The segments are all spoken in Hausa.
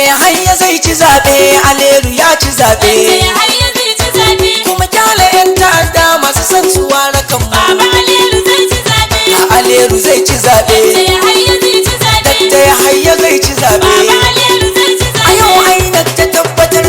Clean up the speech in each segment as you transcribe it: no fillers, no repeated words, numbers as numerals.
Yahaya zai ci zaɓe, Aleru ya ci zaɓe. Yahaya zai ci zaɓe. Kuma kyale 'yan ta'adda masu son su ware kanmu. Baba Aleru zai ci zaɓe. Aleru zai ci zaɓe. Yahaya zai ci zaɓe. Yahaya zai ci zaɓe. Baba Aleru zai ci zaɓe. A yau INEC ta tabbatar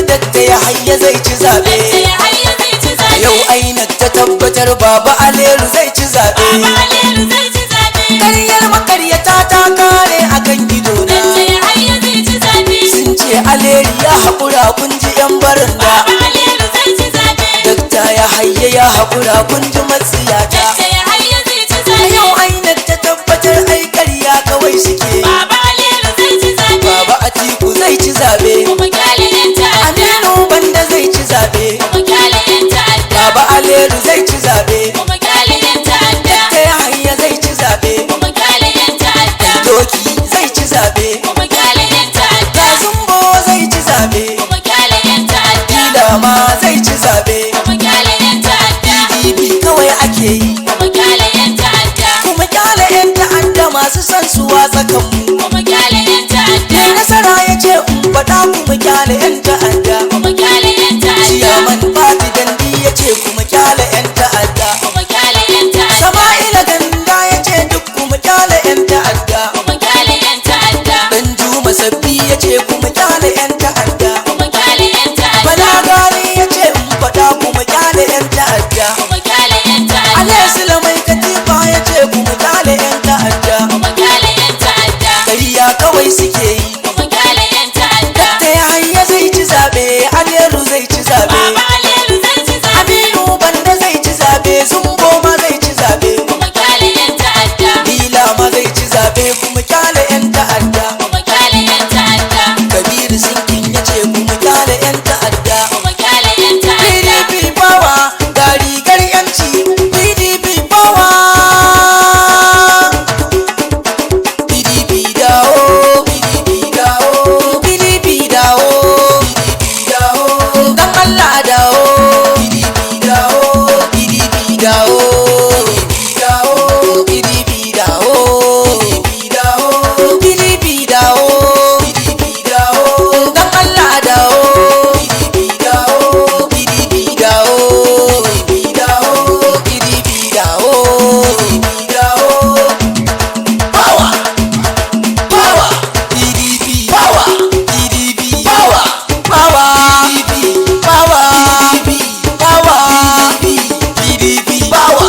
Yahaya zai ci zaɓe. Yahaya zai ci zaɓe. Yau INEC ta tabbatar Baba Aleru zai ci zaɓe. Baba Aleru zai ci zaɓe. Ƙaryar makaryata ta kare akan idona. Yahaya zai ci zaɓe. Sun ce Aleru ya haƙura kun ji 'yan barin da. Baba Aleru zai ci zaɓe. Dakta Yahaya ya haƙura kun ji matsiyata. Yahaya zai ci zaɓe. Yau INEC ta tabbatar ai ƙarya kawai suke. Baba Aleru zai ci zaɓe. Baba Atiku zai ci zaɓe. Kuma kyale 'yan ta'adda. Aminu Banda zai ci zaɓe. Kuma kyale 'yan ta'adda. Baba Aleru zai ci zaɓe. Kuma kyale 'yan ta'adda. Dakta Yahaya zai ci zaɓe. Kuma kyale 'yan ta'adda. Doki zai ci zaɓe. Kuma kyale 'yan ta'adda. Zumbo zai ci zaɓe. Kuma kyale 'yan ta'adda. Dama zai ci zaɓe. Kuma kyale 'yan ta'adda. PDP kawai ake yi. Kuma kyale 'yan ta'adda. Kuma kyale 'yan ta'adda masu son su watsa kanmu. Kuma kyale 'yan ta'adda. Mai nasara ya ce in faɗa kuma kyale 'yan ta'adda. Kuma kyale 'yan ta'adda. Ciyaman Fati Dandi ya ce kuma kyale 'yan ta'adda. Kuma kyale 'yan ta'adda. Sama'ila Ganda ya ce duk kuma kyale 'yan ta'adda. Kuma kyale 'yan ta'adda. Dan Juma Sabbi ya ce kuma kyale 'yan ta'adda. Kuma kyale 'yan ta'adda. Bala Gali ya ce in faɗa kuma kyale 'yan ta'adda. Kuma kyale 'yan ta'adda. Alesila Mai Katifa ya ce kuma kyale 'yan ta'adda. Kuma kyale 'yan ta'adda. Ƙarya kawai suke yi. Kuma kyale 'yan ta'adda. Dakta Yahaya zai ci zaɓe, Aleru zai ci zaɓe. Baba Aleru zai ci zaɓe. Aminu Banda zai ci zaɓe, Zumbo ma zai ci zaɓe. Kuma kyale 'yan ta'adda. Dila ma zai ci zaɓe kuma kyale 'yan ta'adda. Kuma kyale 'yan ta'adda. Kabiru Sinkin ya ce kuma kyale 'yan ta'adda. Kuma kyale 'yan ta'adda. PDP bawa ga rigar 'yanci. PDP bawa. PDP dawo. PDP dawo. PDP dawo. PDP dawo. Dan Allah dawo. PDP dawo. PDP dawo. PDP dawo. PDP dawo. PDP dawo. PDP dawo. Dan Allah dawo. PDP dawo. PDP dawo. PDP dawo. PDP dawo. PDP dawo. Power. Power. PDP. Power. PDP. Power. Power. PDP. Power. PDP. Power. PDP. Power.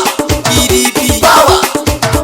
PDP. Power.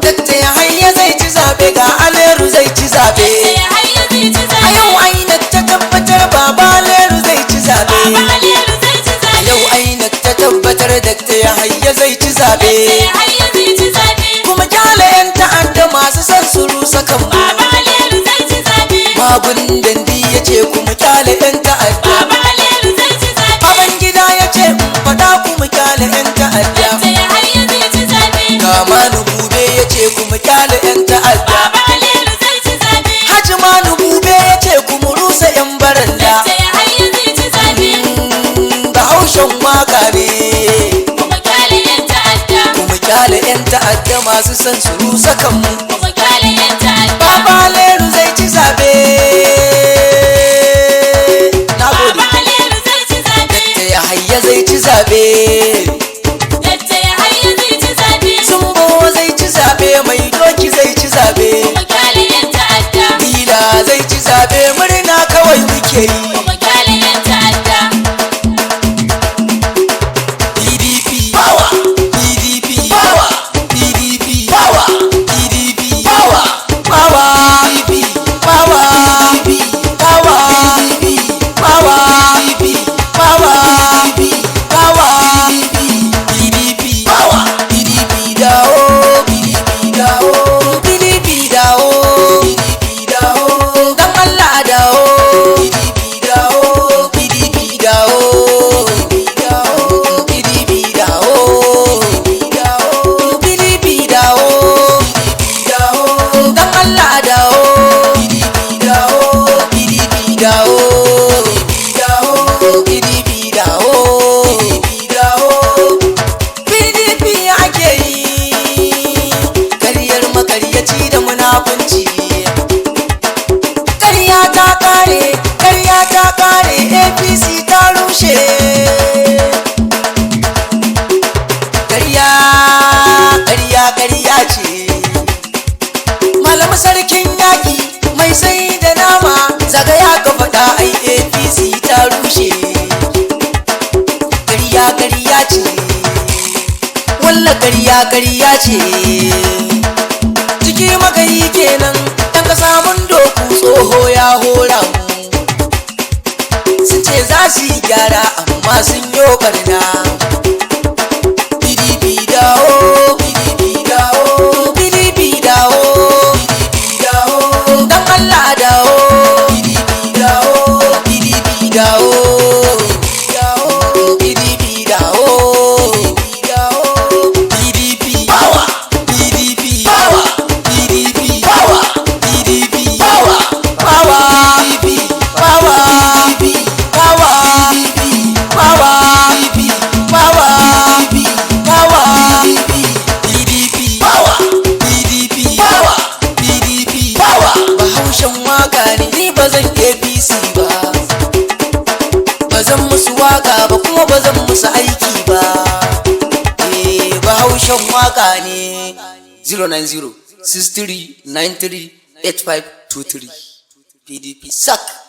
Dakta Yahaya zai ci zaɓe ga Aleru zai ci zaɓe. Yahaya zai ci A zaɓe. yau INEC ta tabbatar Baba Aleru zai ci zaɓe. Baba Aleru zai ci A zaɓe. yau INEC ta tabbatar Dakta Yahaya zai ci zaɓe. Yahaya zai ci zaɓe. Kuma kyale 'yan ta'adda masu son su rusa kanmu. Baba Aleru zai ci zaɓe. Magun Dandi ya ce kuma kyale 'yan ta'adda. Baba Aleru zai ci zaɓe. Babangida ya ce in faɗa kuma kyale 'yan ta'adda. Yahaya zai ci zaɓe. Ga Manu Bube ya ce kuma kyale 'yan ta'adda. Baba Aleru zai ci zaɓe. Haji Manu Bube ya ce kuma rusa 'yan baranda. Yahaya zai ci zaɓe. Bahaushen waka ne. Kuma kyale 'yan ta'adda. Kuma kyale 'yan ta'adda masu son su rusa kanmu. Kuma kyale 'yan ta'adda. Baba Aleru zai ci zaɓe. Na gode. Baba Aleru zai ci zaɓe. Dakta Yahaya zai ci zaɓe. Yahaya zai ci zaɓe. Zumbo zai ci zaɓe, Mai Doki zai ci zaɓe. Kuma kyale 'yan ta'adda. Dila zai ci zaɓe, murna kawai muke yi. Kuma kyale 'yan ta'adda. PDP power. PDP power. PDP power. PDP power. Power. PDP power. PDP power. PDP power. PDP power. PDP power. PDP power. PDP dawo. PDP dawo. PDP dawo. PDP dawo. Dan Allah dawo. PDP ƙarya ce, walla ƙarya ce. Ciki magayi kenan ɗan ƙasa mun doku tsoho ya hora mu. Sun ce za su yi gyara amma sun yo ɓarna. PDP dawo, PDP dawo, PDP dawo, PDP dawo, dan Allah dawo, PDP dawo, PDP dawo, PDP dawo, PDP power, PDP power, PDP power, PDP power, power, PDP power, PDP power, PDP power, PDP power, PDP power, PDP power, PDP power, PDP power. Bahaushen waka ne ni bazan APC ba, bazan musu waka ba kuma bazan musu aiki ba. Bahaushen waka ne 090 6393 8523 PDP sak.